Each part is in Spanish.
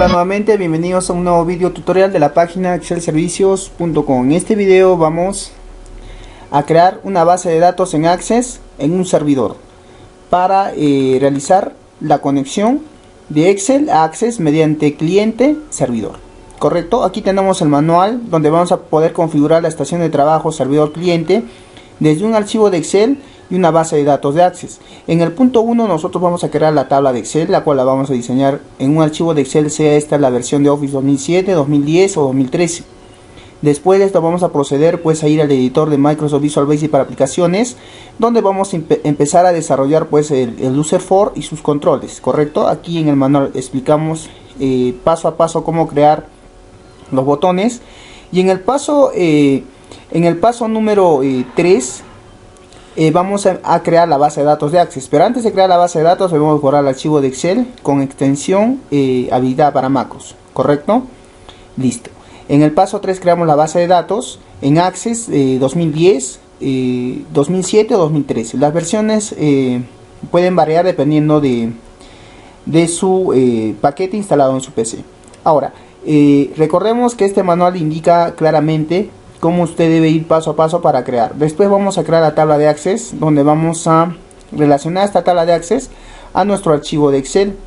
Hola nuevamente, bienvenidos a un nuevo video tutorial de la página excelservicios.com. En este video vamos a crear una base de datos en Access en un servidor para realizar la conexión de Excel a Access mediante cliente servidor. Correcto, aquí tenemos el manual donde vamos a poder configurar la estación de trabajo servidor cliente desde un archivo de Excel y una base de datos de Access. En el punto 1 nosotros vamos a crear la tabla de Excel, la cual la vamos a diseñar en un archivo de Excel, sea esta la versión de Office 2007, 2010 o 2013. Después de esto vamos a proceder pues a ir al editor de Microsoft Visual Basic para aplicaciones, donde vamos a empezar a desarrollar pues el user for y sus controles. Correcto, aquí en el manual explicamos paso a paso cómo crear los botones, y en el paso número 3 vamos a crear la base de datos de Access. Pero antes de crear la base de datos debemos borrar el archivo de Excel con extensión habilitada para macros. Correcto, listo. En el paso 3 creamos la base de datos en Access 2010, 2007 o 2013. Las versiones pueden variar dependiendo de su paquete instalado en su PC. Ahora, recordemos que este manual indica claramente cómo usted debe ir paso a paso para crear. Después vamos a crear la tabla de Access, donde vamos a relacionar esta tabla de Access a nuestro archivo de Excel.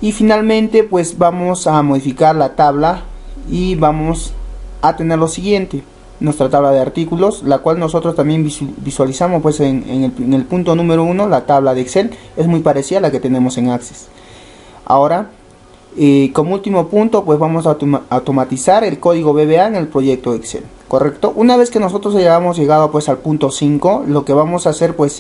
Y finalmente pues vamos a modificar la tabla y vamos a tener lo siguiente: nuestra tabla de artículos, la cual nosotros también visualizamos pues en el punto número 1. La tabla de Excel es muy parecida a la que tenemos en Access. Ahora, como último punto pues vamos a automatizar el código VBA en el proyecto Excel. Correcto, una vez que nosotros hayamos llegado pues al punto 5, lo que vamos a hacer pues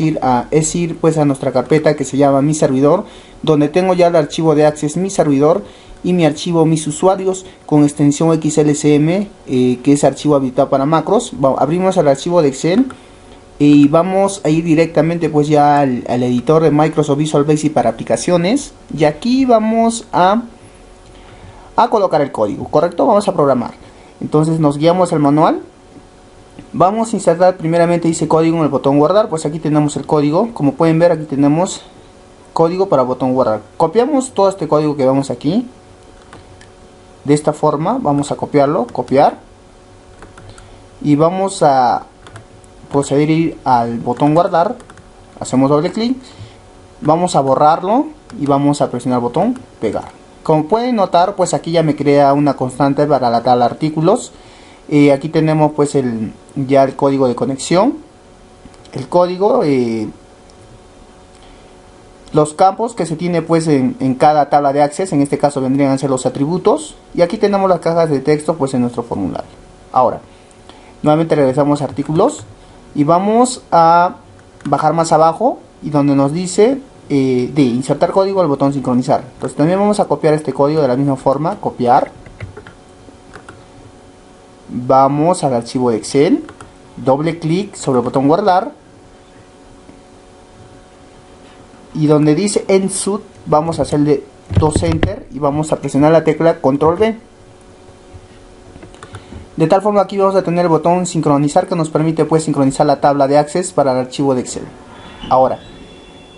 es ir pues a nuestra carpeta que se llama mi servidor, donde tengo ya el archivo de Access mi servidor y mi archivo mis usuarios con extensión XLSM, que es archivo habilitado para macros. Abrimos el archivo de Excel y vamos a ir directamente pues ya al editor de Microsoft Visual Basic para aplicaciones, y aquí vamos a colocar el código. Correcto, vamos a programar. Entonces nos guiamos al manual. Vamos a insertar primeramente, dice código, en el botón guardar. Pues aquí tenemos el código, como pueden ver aquí tenemos código para botón guardar. Copiamos todo este código que vemos aquí de esta forma. Vamos a copiarlo, copiar, y vamos a proceder al botón guardar. Hacemos doble clic, vamos a borrarlo y vamos a presionar el botón pegar. Como pueden notar pues aquí ya me crea una constante para la tabla de artículos. Aquí tenemos pues ya el código de conexión, el código, los campos que se tiene pues en cada tabla de Access. En este caso vendrían a ser los atributos, y aquí tenemos las cajas de texto pues en nuestro formulario. Ahora nuevamente regresamos a artículos y vamos a bajar más abajo, y donde nos dice de insertar código, el botón sincronizar. Entonces también vamos a copiar este código de la misma forma, copiar, vamos al archivo de Excel, doble clic sobre el botón guardar, y donde dice Insert vamos a hacerle 2 enter y vamos a presionar la tecla control V. De tal forma aquí vamos a tener el botón sincronizar, que nos permite pues sincronizar la tabla de Access para el archivo de Excel. Ahora,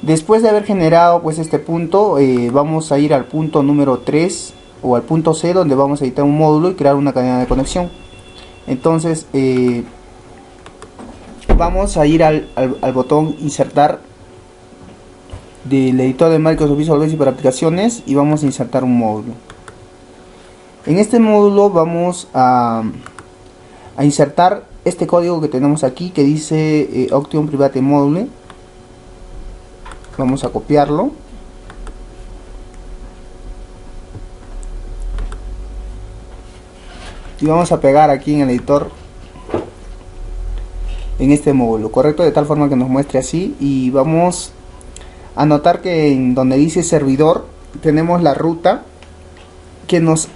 después de haber generado pues este punto, vamos a ir al punto número 3 o al punto C, donde vamos a editar un módulo y crear una cadena de conexión. Entonces vamos a ir al botón insertar del editor de Microsoft Visual Basic para aplicaciones y vamos a insertar un módulo. En este módulo vamos a insertar este código que tenemos aquí, que dice Option Private Module. Vamos a copiarlo y vamos a pegar aquí en el editor en este módulo. Correcto, de tal forma que nos muestre así. Y vamos a notar que en donde dice servidor tenemos la ruta que nos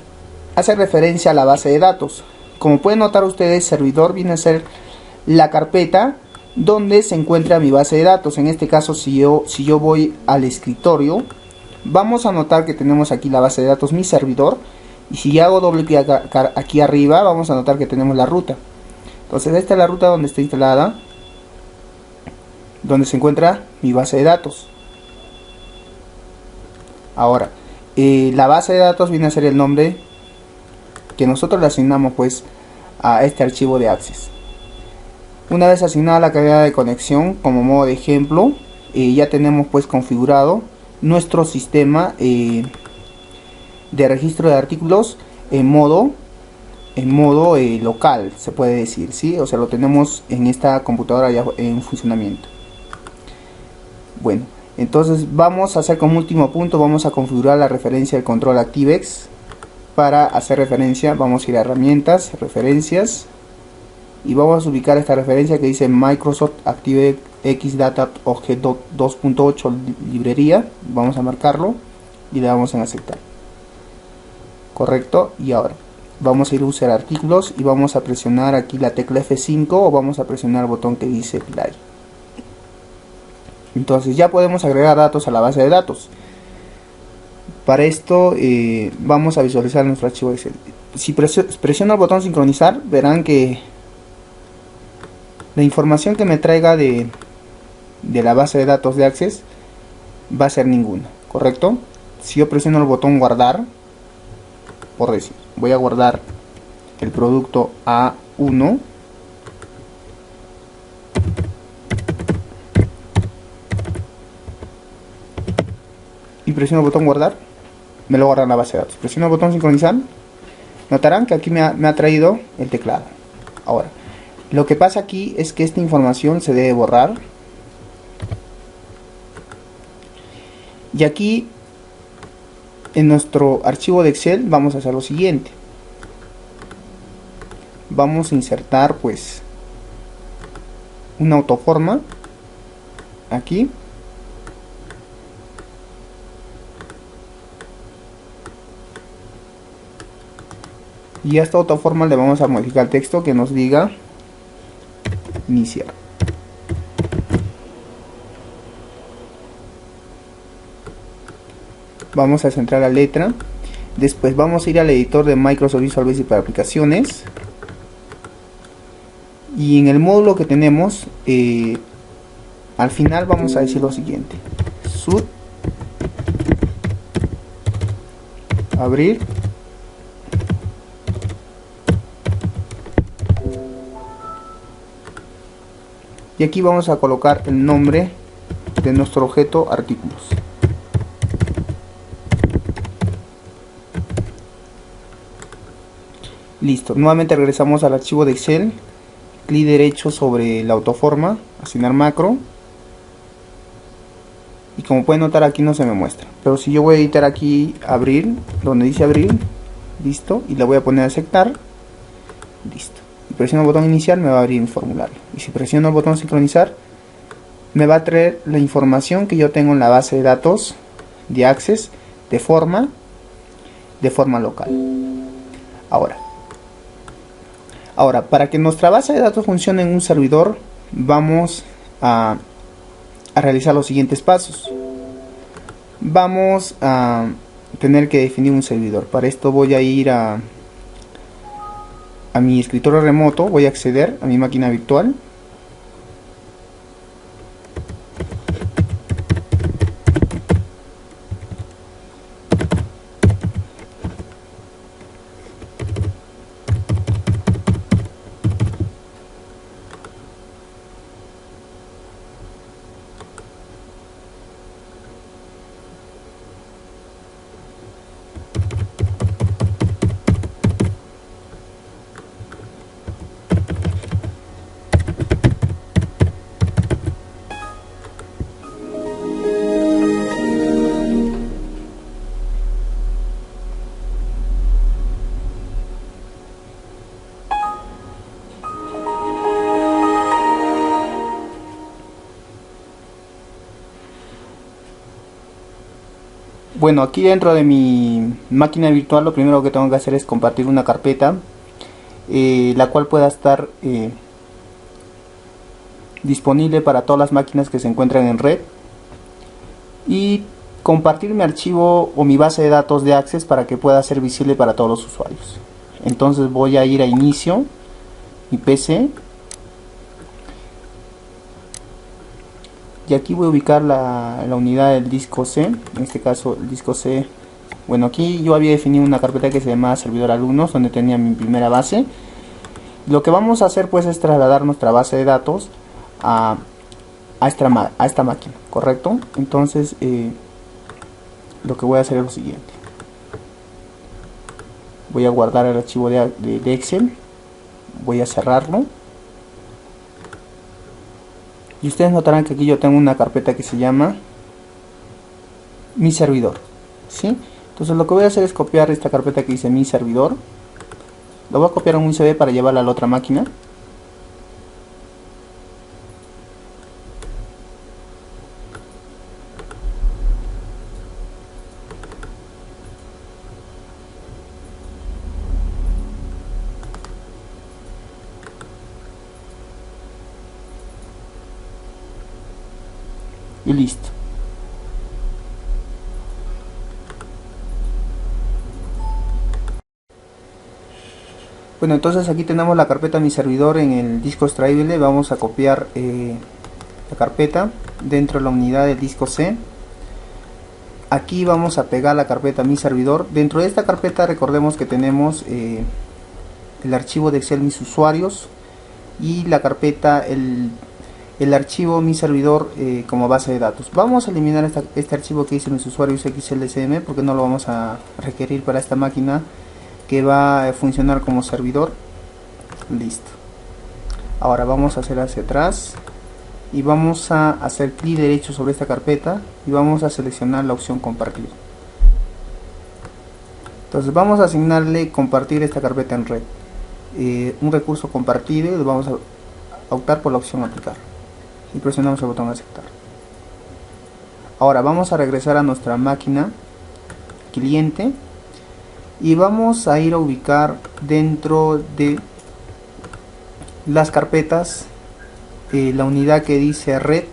hace referencia a la base de datos. Como pueden notar ustedes, servidor viene a ser la carpeta donde se encuentra mi base de datos. En este caso, si yo voy al escritorio, vamos a notar que tenemos aquí la base de datos mi servidor, y si hago doble clic aquí arriba, vamos a notar que tenemos la ruta. Entonces esta es la ruta donde está instalada, donde se encuentra mi base de datos. Ahora, la base de datos viene a ser el nombre que nosotros le asignamos pues a este archivo de Access. Una vez asignada la cadena de conexión como modo de ejemplo, ya tenemos pues configurado nuestro sistema de registro de artículos en modo local, se puede decir, ¿sí? O sea, lo tenemos en esta computadora ya en funcionamiento. Bueno, entonces vamos a hacer como último punto, vamos a configurar la referencia del control ActiveX. Para hacer referencia vamos a ir a herramientas, referencias, y vamos a ubicar esta referencia que dice Microsoft ActiveX Data Object 2.8 librería. Vamos a marcarlo y le damos en aceptar. Correcto. Y ahora vamos a ir a usar artículos y vamos a presionar aquí la tecla F5 o vamos a presionar el botón que dice Play. Entonces ya podemos agregar datos a la base de datos. Para esto vamos a visualizar nuestro archivo Excel. Si presiono el botón sincronizar, verán que la información que me traiga de la base de datos de Access va a ser ninguna, ¿correcto? Si yo presiono el botón guardar, por decir, voy a guardar el producto A1, y presiono el botón guardar, me lo guarda en la base de datos. Presiono el botón sincronizar, notarán que aquí me ha traído el teclado. Ahora, lo que pasa aquí es que esta información se debe borrar. Y aquí en nuestro archivo de Excel vamos a hacer lo siguiente. Vamos a insertar pues una autoforma aquí. Y a esta autoforma le vamos a modificar el texto que nos diga iniciar. Vamos a centrar la letra. Después vamos a ir al editor de Microsoft Visual Basic para aplicaciones. Y en el módulo que tenemos, al final vamos a decir lo siguiente: sud abrir y aquí vamos a colocar el nombre de nuestro objeto artículos. Listo, nuevamente regresamos al archivo de Excel, clic derecho sobre la autoforma, asignar macro, y como pueden notar aquí no se me muestra, pero si yo voy a editar aquí abrir, donde dice abrir, listo, y le voy a poner aceptar, listo. Presiono el botón iniciar, me va a abrir un formulario, y si presiono el botón sincronizar me va a traer la información que yo tengo en la base de datos de Access de forma local. Ahora, para que nuestra base de datos funcione en un servidor, vamos a realizar los siguientes pasos. Vamos a tener que definir un servidor. Para esto voy a ir a mi escritorio remoto, voy a acceder a mi máquina virtual. Bueno, aquí dentro de mi máquina virtual lo primero que tengo que hacer es compartir una carpeta la cual pueda estar disponible para todas las máquinas que se encuentran en red, y compartir mi archivo o mi base de datos de Access para que pueda ser visible para todos los usuarios. Entonces voy a ir a inicio, mi PC, y aquí voy a ubicar la unidad del disco C, en este caso el disco C Bueno, aquí yo había definido una carpeta que se llamaba servidor alumnos, donde tenía mi primera base. Lo que vamos a hacer pues es trasladar nuestra base de datos a esta máquina, ¿correcto? Entonces lo que voy a hacer es lo siguiente. Voy a guardar el archivo de Excel, voy a cerrarlo. Y ustedes notarán que aquí yo tengo una carpeta que se llama mi servidor, ¿sí? Entonces lo que voy a hacer es copiar esta carpeta que dice mi servidor. Lo voy a copiar en un USB para llevarla a la otra máquina. Y listo. Bueno, entonces aquí tenemos la carpeta mi servidor en el disco extraíble. Vamos a copiar la carpeta dentro de la unidad del disco C. Aquí vamos a pegar la carpeta mi servidor. Dentro de esta carpeta recordemos que tenemos el archivo de Excel mis usuarios y la carpeta el archivo mi servidor como base de datos. Vamos a eliminar este archivo que dice mis usuarios XLSM porque no lo vamos a requerir para esta máquina que va a funcionar como servidor. Listo. Ahora vamos a hacer hacia atrás y vamos a hacer clic derecho sobre esta carpeta y vamos a seleccionar la opción compartir. Entonces vamos a asignarle compartir esta carpeta en red, un recurso compartido, y vamos a optar por la opción aplicar y presionamos el botón aceptar. Ahora vamos a regresar a nuestra máquina cliente y vamos a ir a ubicar dentro de las carpetas la unidad que dice red,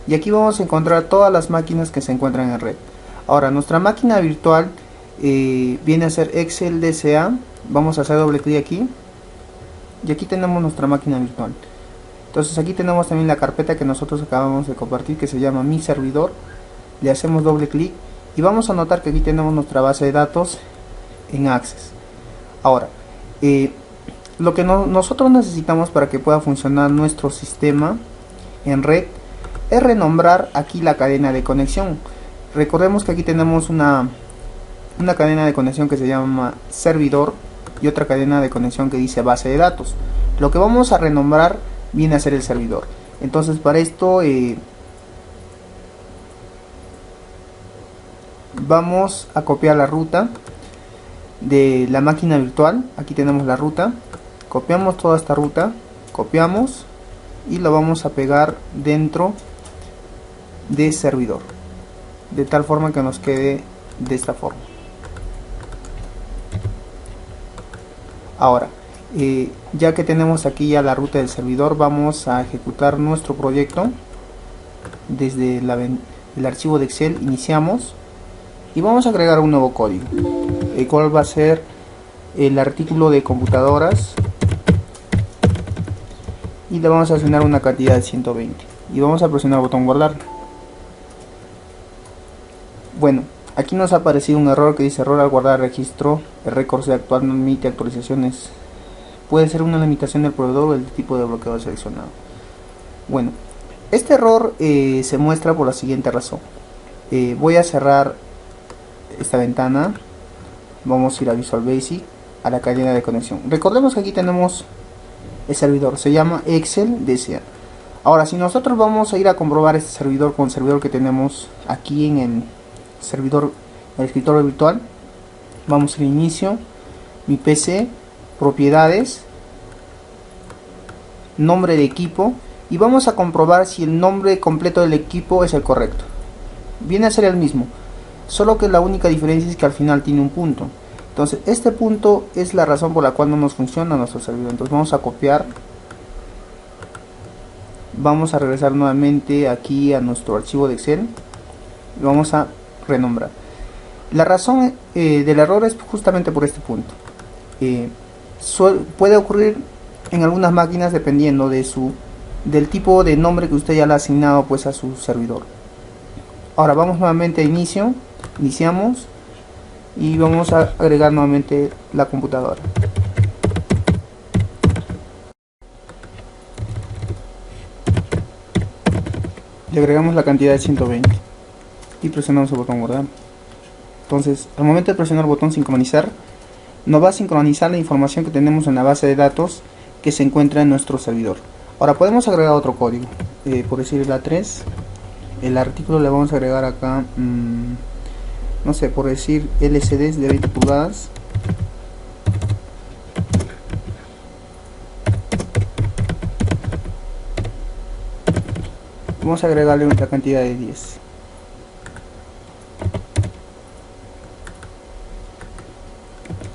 y aquí vamos a encontrar todas las máquinas que se encuentran en red. Ahora nuestra máquina virtual viene a ser Excel DCA. Vamos a hacer doble clic aquí y aquí tenemos nuestra máquina virtual. Entonces aquí tenemos también la carpeta que nosotros acabamos de compartir que se llama mi servidor. Le hacemos doble clic y vamos a notar que aquí tenemos nuestra base de datos en Access. Ahora lo que nosotros necesitamos para que pueda funcionar nuestro sistema en red es renombrar aquí la cadena de conexión. Recordemos que aquí tenemos una cadena de conexión que se llama servidor y otra cadena de conexión que dice base de datos. Lo que vamos a renombrar viene a ser el servidor. Entonces para esto vamos a copiar la ruta de la máquina virtual. Aquí tenemos la ruta, copiamos toda esta ruta, copiamos y lo vamos a pegar dentro de servidor, de tal forma que nos quede de esta forma. Ahora ya que tenemos aquí ya la ruta del servidor, vamos a ejecutar nuestro proyecto desde el archivo de Excel. Iniciamos y vamos a agregar un nuevo código, el cual va a ser el artículo de computadoras, y le vamos a asignar una cantidad de 120 y vamos a presionar el botón guardar. Bueno, aquí nos ha aparecido un error que dice error al guardar registro, el récord de actual no admite actualizaciones. Puede ser una limitación del proveedor o el tipo de bloqueo seleccionado. Bueno, este error se muestra por la siguiente razón. Voy a cerrar esta ventana, vamos a ir a Visual Basic, a la cadena de conexión. Recordemos que aquí tenemos el servidor, se llama Excel DCA. Ahora, si nosotros vamos a ir a comprobar este servidor con el servidor que tenemos aquí en el servidor, el escritorio virtual, vamos a ir a inicio, mi PC, propiedades, nombre de equipo, y vamos a comprobar si el nombre completo del equipo es el correcto. Viene a ser el mismo, solo que la única diferencia es que al final tiene un punto. Entonces este punto es la razón por la cual no nos funciona nuestro servidor. Entonces vamos a copiar, vamos a regresar nuevamente aquí a nuestro archivo de Excel y vamos a renombrar. La razón del error es justamente por este punto. Puede ocurrir en algunas máquinas dependiendo del tipo de nombre que usted ya le ha asignado pues a su servidor. Ahora vamos nuevamente a inicio, iniciamos y vamos a agregar nuevamente la computadora. Le agregamos la cantidad de 120 y presionamos el botón guardar. Entonces, al momento de presionar el botón sincronizar, nos va a sincronizar la información que tenemos en la base de datos que se encuentra en nuestro servidor. Ahora podemos agregar otro código, por decir la 3, el artículo le vamos a agregar acá, no sé, por decir LCDs de 20 pulgadas. Vamos a agregarle una cantidad de 10.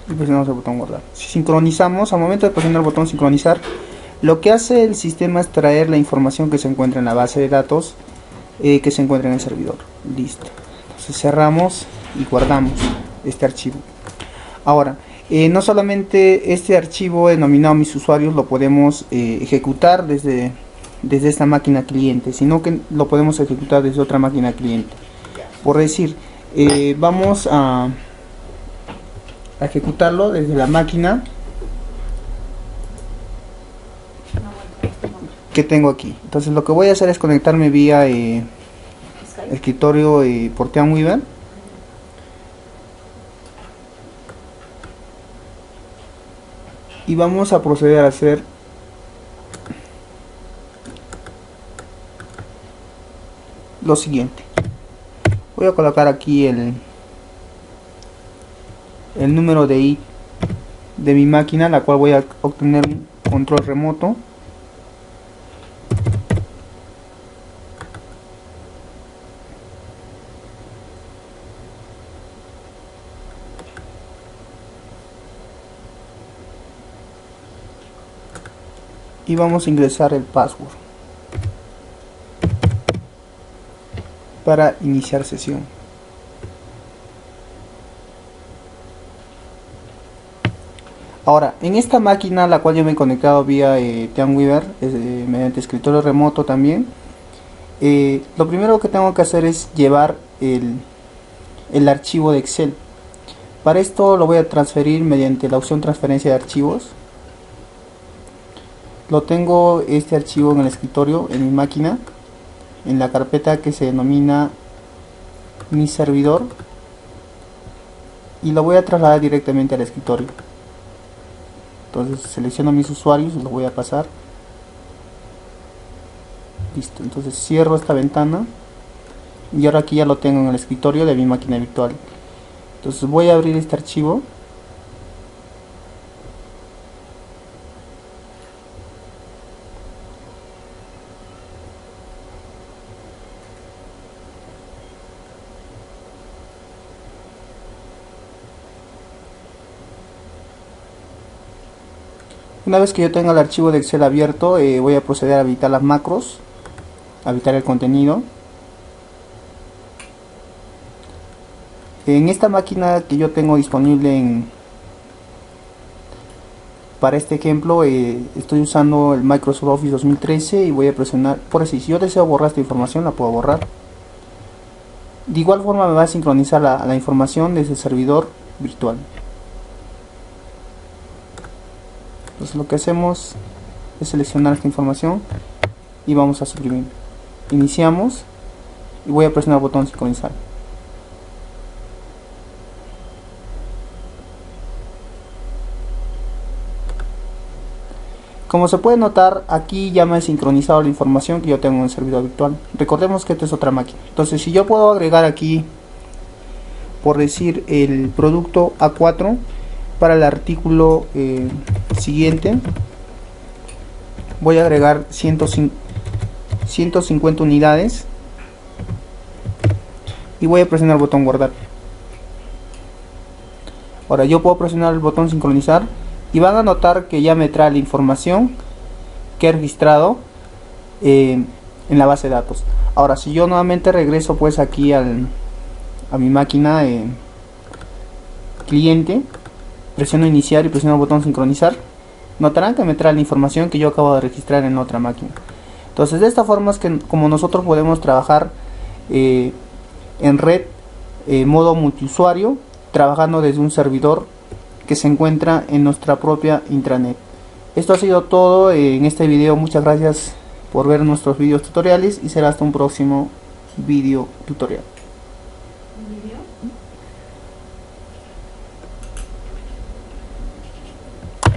Y presionamos el botón guardar. Si sincronizamos, al momento de presionar el botón sincronizar, lo que hace el sistema es traer la información que se encuentra en la base de datos que se encuentra en el servidor. Listo. Entonces cerramos y guardamos este archivo. Ahora, no solamente este archivo denominado mis usuarios lo podemos ejecutar desde esta máquina cliente, sino que lo podemos ejecutar desde otra máquina cliente. Por decir, vamos a ejecutarlo desde la máquina que tengo aquí. Entonces lo que voy a hacer es conectarme vía escritorio por TeamWeaver. Y vamos a proceder a hacer lo siguiente. Voy a colocar aquí el número de ID de mi máquina, la cual voy a obtener un control remoto. Y vamos a ingresar el password para iniciar sesión. Ahora, en esta máquina, la cual yo me he conectado vía TeamWeaver, mediante escritorio remoto también, lo primero que tengo que hacer es llevar el archivo de Excel. Para esto lo voy a transferir mediante la opción transferencia de archivos. Lo tengo este archivo en el escritorio, en mi máquina, en la carpeta que se denomina mi servidor, y lo voy a trasladar directamente al escritorio. Entonces selecciono mis usuarios y los voy a pasar. Listo, entonces cierro esta ventana y ahora aquí ya lo tengo en el escritorio de mi máquina virtual. Entonces voy a abrir este archivo. Una vez que yo tenga el archivo de Excel abierto, voy a proceder a habilitar las macros, habilitar el contenido. En esta máquina que yo tengo disponible para este ejemplo, estoy usando el Microsoft Office 2013 y voy a presionar, por así, si yo deseo borrar esta información, la puedo borrar. De igual forma me va a sincronizar la información desde el servidor virtual. Entonces lo que hacemos es seleccionar esta información y vamos a suprimir. Iniciamos y voy a presionar el botón sincronizar. Como se puede notar, aquí ya me he sincronizado la información que yo tengo en el servidor virtual. Recordemos que esta es otra máquina. Entonces si yo puedo agregar aquí, por decir, el producto A4 para el artículo siguiente, voy a agregar 150 unidades y voy a presionar el botón guardar. Ahora yo puedo presionar el botón sincronizar y van a notar que ya me trae la información que he registrado en la base de datos. Ahora si yo nuevamente regreso pues aquí a mi máquina cliente, presiono iniciar y presiono el botón sincronizar, notarán que me trae la información que yo acabo de registrar en otra máquina. Entonces de esta forma es que como nosotros podemos trabajar en red, modo multiusuario, trabajando desde un servidor que se encuentra en nuestra propia intranet. Esto ha sido todo en este video. Muchas gracias por ver nuestros videos tutoriales y será hasta un próximo video tutorial.